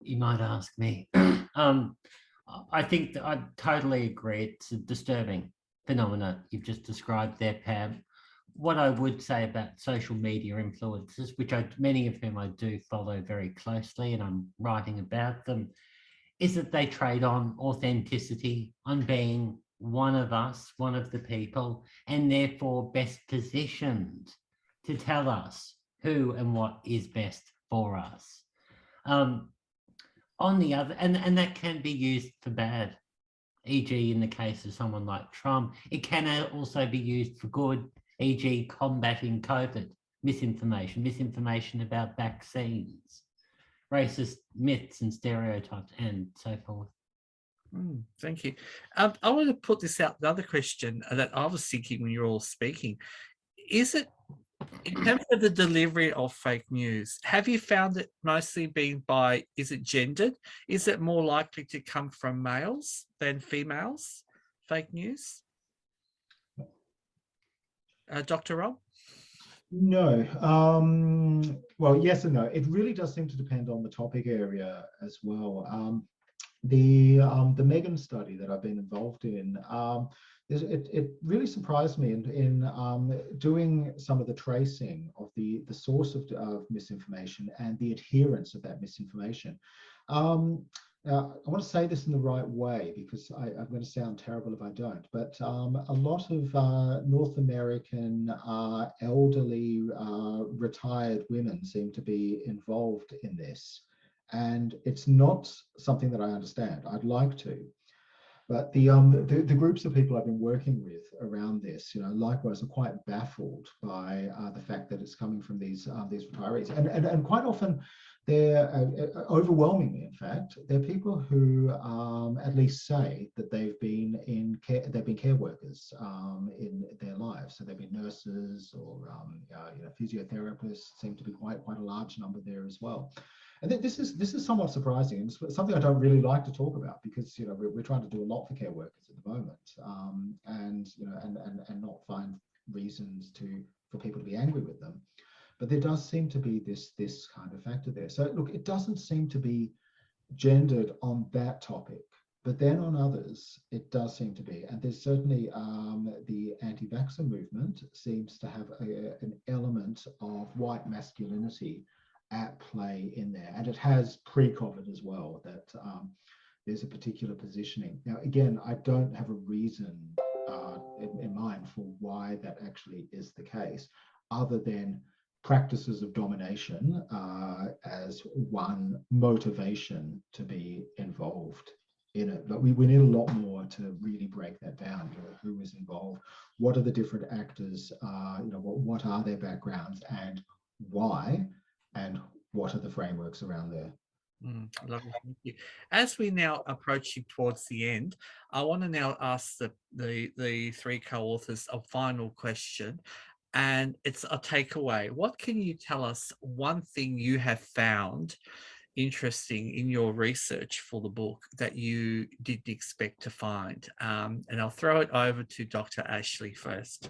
You might ask me. I think that I totally agree. It's a disturbing phenomena you've just described there, Pam. What I would say about social media influencers, which many of whom I do follow very closely and I'm writing about them, is that they trade on authenticity, on being one of us, one of the people, and therefore best positioned to tell us who and what is best for us. On the other, and that can be used for bad, e.g. in the case of someone like Trump. It can also be used for good, e.g. combating COVID, misinformation about vaccines, racist myths and stereotypes, and so forth. Thank you. I want to put this out, another question that I was thinking when you're all speaking. Is it, in terms of the delivery of fake news, have you found it mostly being by, is it gendered? Is it more likely to come from males than females, fake news? Dr. Rob? No. Well, yes and no. It really does seem to depend on the topic area as well. The Megan study that I've been involved in, it really surprised me in doing some of the tracing of the source of misinformation and the adherence of that misinformation. Now, I want to say this in the right way because I'm going to sound terrible if I don't, but a lot of North American elderly retired women seem to be involved in this. And it's not something that I understand. I'd like to. But the groups of people I've been working with around this, likewise are quite baffled by the fact that it's coming from these retirees, and quite often they're overwhelmingly, in fact, they're people who at least say that they've been care workers in their lives. So they've been nurses or physiotherapists. Seem to be quite a large number there as well. And this is somewhat surprising, and it's something I don't really like to talk about because we're trying to do a lot for care workers at the moment, and not find reasons for people to be angry with them. But there does seem to be this kind of factor there. So look, it doesn't seem to be gendered on that topic, but then on others, it does seem to be. And there's certainly the anti-vaxxer movement seems to have an element of white masculinity at play in there, and it has pre-COVID as well, that there's a particular positioning. Now, again, I don't have a reason in mind for why that actually is the case, other than practices of domination as one motivation to be involved in it. But we need a lot more to really break that down. Who is involved? What are the different actors? What are their backgrounds and why? And what are the frameworks around there? Lovely, thank you. As we now approaching towards the end, I want to now ask the three co-authors a final question, and it's a takeaway. What can you tell us, one thing you have found interesting in your research for the book that you didn't expect to find? And I'll throw it over to Dr. Ashleigh first.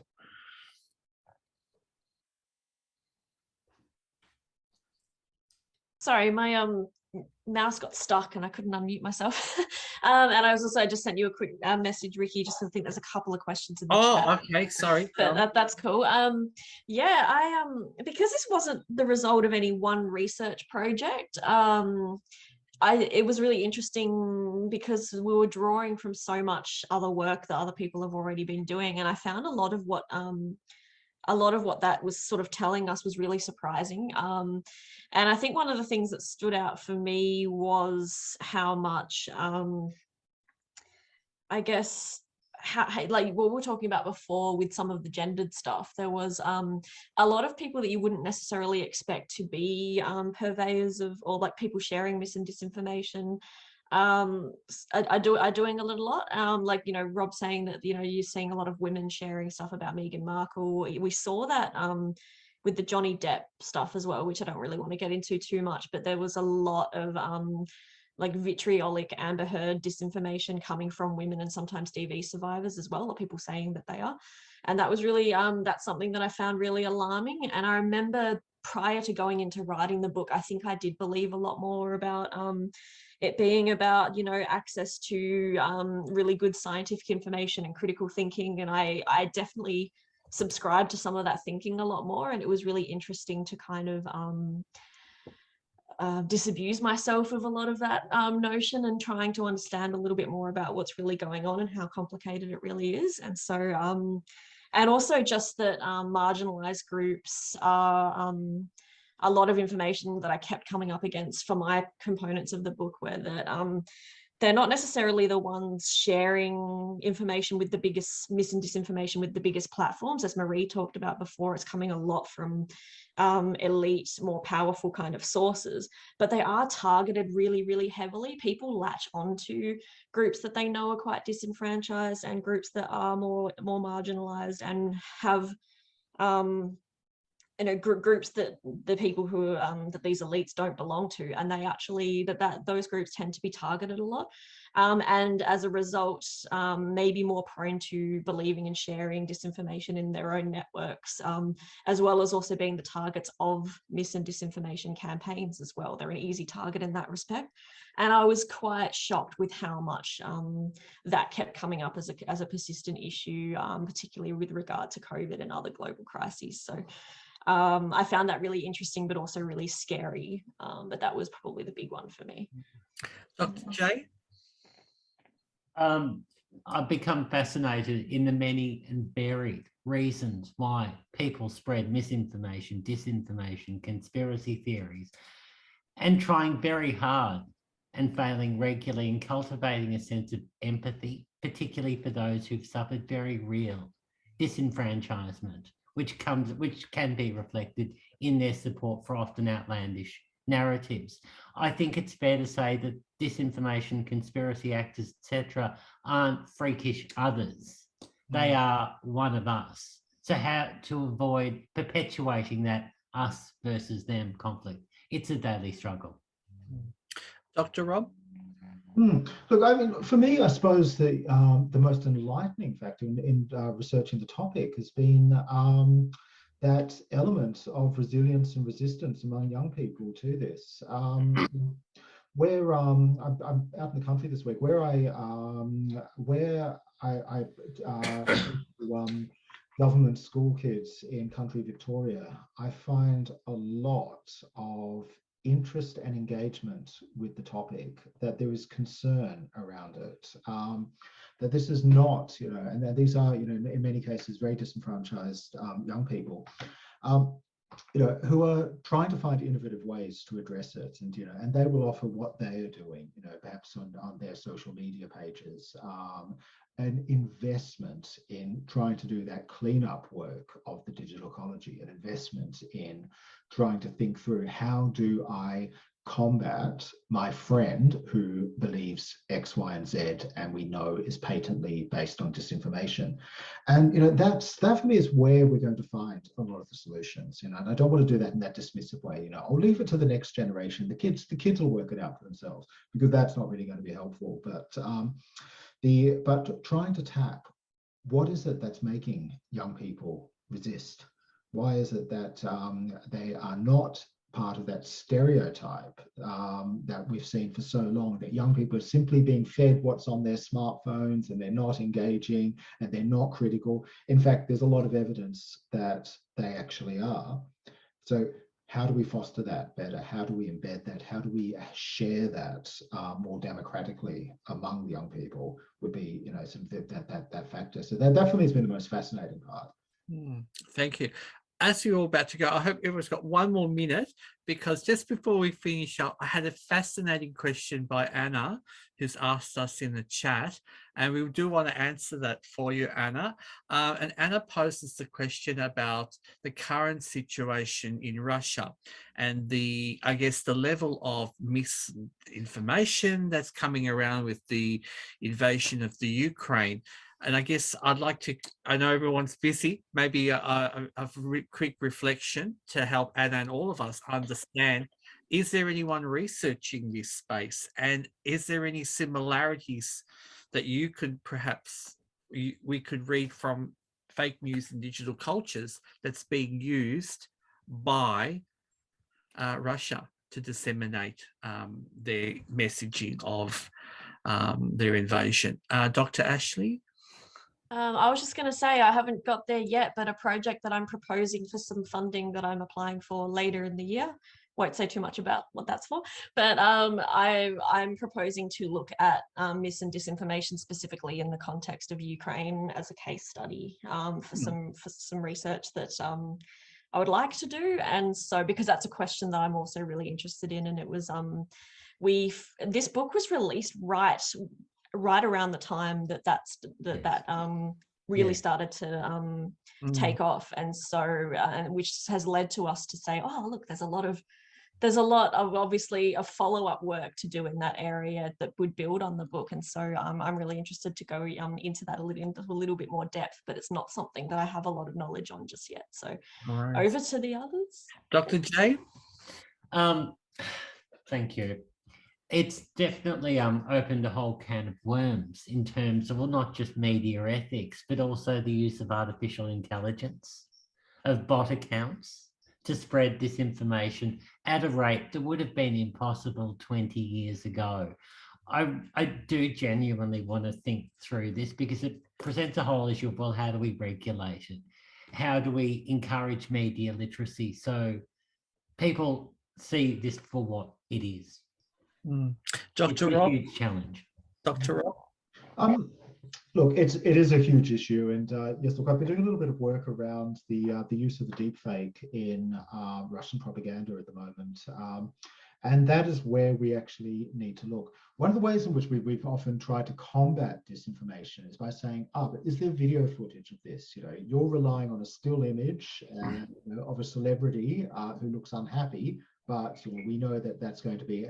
Sorry, my mouse got stuck and I couldn't unmute myself. And I just sent you a quick message, Ricki, just to think there's a couple of questions in the chat. Okay, sorry. But that's cool. Yeah, I because this wasn't the result of any one research project. It was really interesting because we were drawing from so much other work that other people have already been doing, and I found a lot of what that was sort of telling us was really surprising. And I think one of the things that stood out for me was how much, I guess, like what we were talking about before with some of the gendered stuff, there was a lot of people that you wouldn't necessarily expect to be purveyors of, or like people sharing mis and disinformation. Are doing a little lot, like Rob saying that you're seeing a lot of women sharing stuff about Meghan Markle. We saw that with the Johnny Depp stuff as well, which I don't really want to get into too much, but there was a lot of like vitriolic Amber Heard disinformation coming from women and sometimes DV survivors as well, or people saying that they are. And that was really that's something that I found really alarming. And I remember prior to going into writing the book, I think I did believe a lot more about it being about access to really good scientific information and critical thinking, and I definitely subscribed to some of that thinking a lot more, and it was really interesting to kind of disabuse myself of a lot of that notion and trying to understand a little bit more about what's really going on and how complicated it really is. And so and also just that marginalized groups are a lot of information that I kept coming up against for my components of the book were that they're not necessarily the ones sharing information with the biggest mis and disinformation with the biggest platforms. As Marie talked about before, it's coming a lot from elite, more powerful kind of sources, but they are targeted really, really heavily. People latch onto groups that they know are quite disenfranchised and groups that are more marginalized and have groups that the people who that these elites don't belong to, and they actually those groups tend to be targeted a lot, and as a result may be more prone to believing and sharing disinformation in their own networks, as well as also being the targets of mis and disinformation campaigns as well. They're an easy target in that respect, and I was quite shocked with how much that kept coming up as a persistent issue, particularly with regard to COVID and other global crises. So I found that really interesting, but also really scary. But that was probably the big one for me. Dr. J? I've become fascinated in the many and varied reasons why people spread misinformation, disinformation, conspiracy theories, and trying very hard and failing regularly in cultivating a sense of empathy, particularly for those who've suffered very real disenfranchisement, which can be reflected in their support for often outlandish narratives. I think it's fair to say that disinformation, conspiracy actors, etc., aren't freakish others. They are one of us. So how to avoid perpetuating that us versus them conflict? It's a daily struggle. Dr. Rob? Look, I mean, for me, I suppose the most enlightening factor in researching the topic has been that element of resilience and resistance among young people to this. Where I'm out in the country this week, where I government school kids in country Victoria, I find a lot of interest and engagement with the topic, that there is concern around it, that this is not, and that these are, in many cases, very disenfranchised young people, who are trying to find innovative ways to address it, and they will offer what they are doing, perhaps on their social media pages, an investment in trying to do that cleanup work of the digital ecology, an investment in trying to think through, how do I combat my friend who believes X, Y, and Z, and we know is patently based on disinformation. And that for me is where we're going to find a lot of the solutions. And I don't want to do that in that dismissive way. I'll leave it to the next generation. The kids will work it out for themselves, because that's not really going to be helpful. But trying to tap, what is it that's making young people resist? Why is it that they are not part of that stereotype that we've seen for so long, that young people are simply being fed what's on their smartphones and they're not engaging and they're not critical? In fact, there's a lot of evidence that they actually are. So how do we foster that better? How do we embed that? How do we share that more democratically among the young people would be, that factor. So that definitely has been the most fascinating part. Thank you. As you're all about to go, I hope everyone's got one more minute, because just before we finish up, I had a fascinating question by Anna, who's asked us in the chat, and we do want to answer that for you, Anna. And Anna poses the question about the current situation in Russia and the level of misinformation that's coming around with the invasion of the Ukraine. And I guess I'd like to, I know everyone's busy, maybe a quick reflection to help Anna and all of us understand, is there anyone researching this space? And is there any similarities that you could perhaps, we could read from fake news and digital cultures that's being used by Russia to disseminate their messaging of their invasion? Dr. Ashleigh? I was just going to say, I haven't got there yet, but a project that I'm proposing for some funding that I'm applying for later in the year. Won't say too much about what that's for, but I'm proposing to look at mis and disinformation specifically in the context of Ukraine as a case study for some research that I would like to do. And so, because that's a question that I'm also really interested in, and it was, this book was released right around the time that really started to take off. And so, which has led to us to say, oh, look, there's a lot of obviously a follow-up work to do in that area that would build on the book. And so I'm really interested to go into that a little bit more depth, but it's not something that I have a lot of knowledge on just yet. So over to the others. Dr. J? Thank you. It's definitely opened a whole can of worms in terms of, well, not just media ethics, but also the use of artificial intelligence, of bot accounts to spread disinformation at a rate that would have been impossible 20 years ago. I do genuinely want to think through this, because it presents a whole issue of, well, how do we regulate it? How do we encourage media literacy so people see this for what it is? Dr. It's Rob? a huge challenge. Dr. Rob? Look, it is a huge issue, and yes, look, I've been doing a little bit of work around the use of the deepfake in Russian propaganda at the moment, and that is where we actually need to look. One of the ways in which we've often tried to combat disinformation is by saying, but is there video footage of this? You know, you're relying on a still image of a celebrity who looks unhappy, but we know that that's going to be,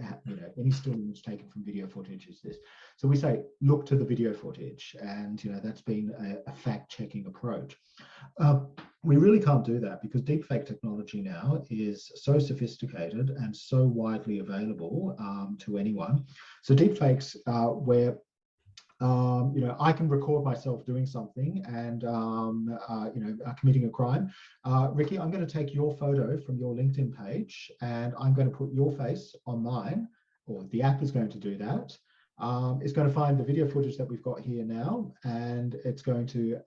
any still image taken from video footage is this. So we say, look to the video footage, and that's been a fact-checking approach. We really can't do that, because deepfake technology now is so sophisticated and so widely available to anyone. So deepfakes, where I can record myself doing something and committing a crime. Ricki, I'm going to take your photo from your LinkedIn page, and I'm going to put your face on mine, or the app is going to do that. It's going to find the video footage that we've got here now, and it's going to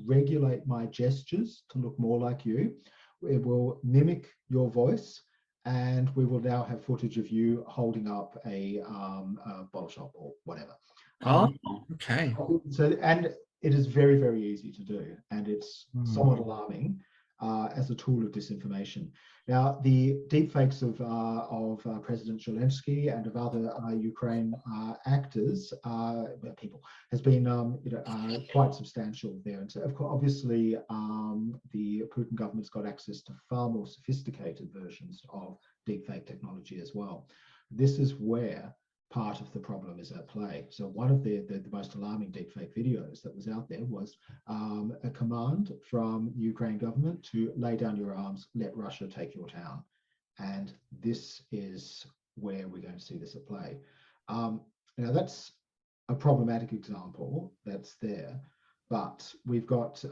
regulate my gestures to look more like you. It will mimic your voice, and we will now have footage of you holding up a bottle shop or whatever. Okay. So, and it is very, very easy to do, and it's somewhat alarming as a tool of disinformation. Now, the deepfakes of President Zelensky and of other Ukraine actors, people, has been quite substantial there. And so, of course, obviously, the Putin government's got access to far more sophisticated versions of deepfake technology as well. This is where part of the problem is at play. So one of the most alarming deepfake videos that was out there was a command from the Ukraine government to lay down your arms, let Russia take your town. And this is where we're going to see this at play. Now that's a problematic example that's there, but we've got,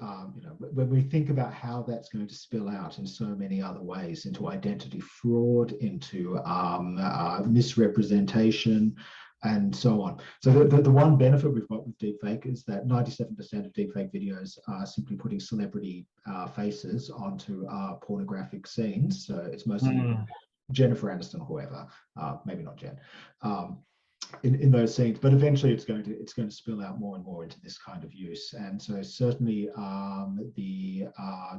when we think about how that's going to spill out in so many other ways, into identity fraud, into misrepresentation, and so on. So the one benefit we've got with deepfake is that 97% of deepfake videos are simply putting celebrity faces onto pornographic scenes. So it's mostly Jennifer Aniston, whoever, maybe not Jen. In those scenes, but eventually it's going to spill out more and more into this kind of use. And so certainly the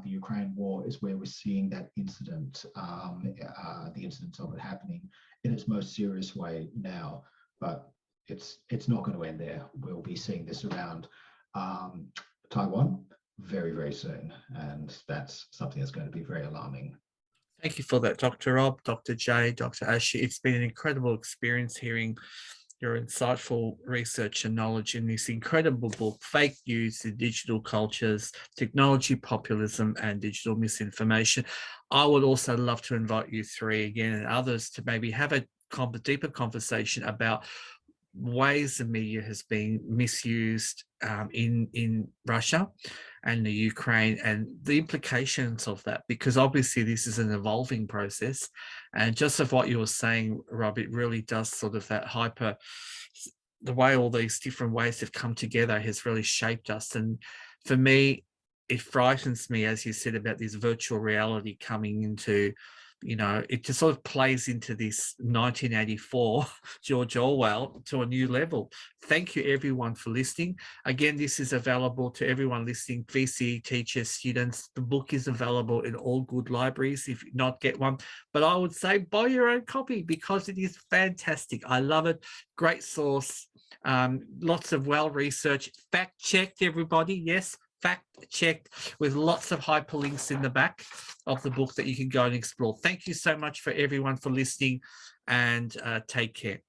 Ukraine war is where we're seeing that incident, the incidents of it happening in its most serious way now. But it's not going to end there. We'll be seeing this around Taiwan very, very soon, and that's something that's going to be very alarming. Thank you for that, Dr. Rob, Dr. J, Dr. Ashleigh. It's been an incredible experience hearing your insightful research and knowledge in this incredible book, Fake News in Digital Cultures, Technology, Populism and Digital Misinformation. I would also love to invite you three again and others to maybe have a deeper conversation about ways the media has been misused in Russia and the Ukraine, and the implications of that, because obviously this is an evolving process. And just of what you were saying, Rob, it really does sort of that the way all these different ways have come together has really shaped us. And for me, it frightens me, as you said, about this virtual reality coming into you know, it just sort of plays into this 1984 George Orwell to a new level. Thank you everyone for listening. Again, this is available to everyone listening, VC, teachers, students. The book is available in all good libraries if you not get one. But I would say buy your own copy because it is fantastic. I love it. Great source. Lots of well-researched, fact-checked, everybody. Yes, fact-checked with lots of hyperlinks in the back of the book that you can go and explore. Thank you so much for everyone for listening, and take care.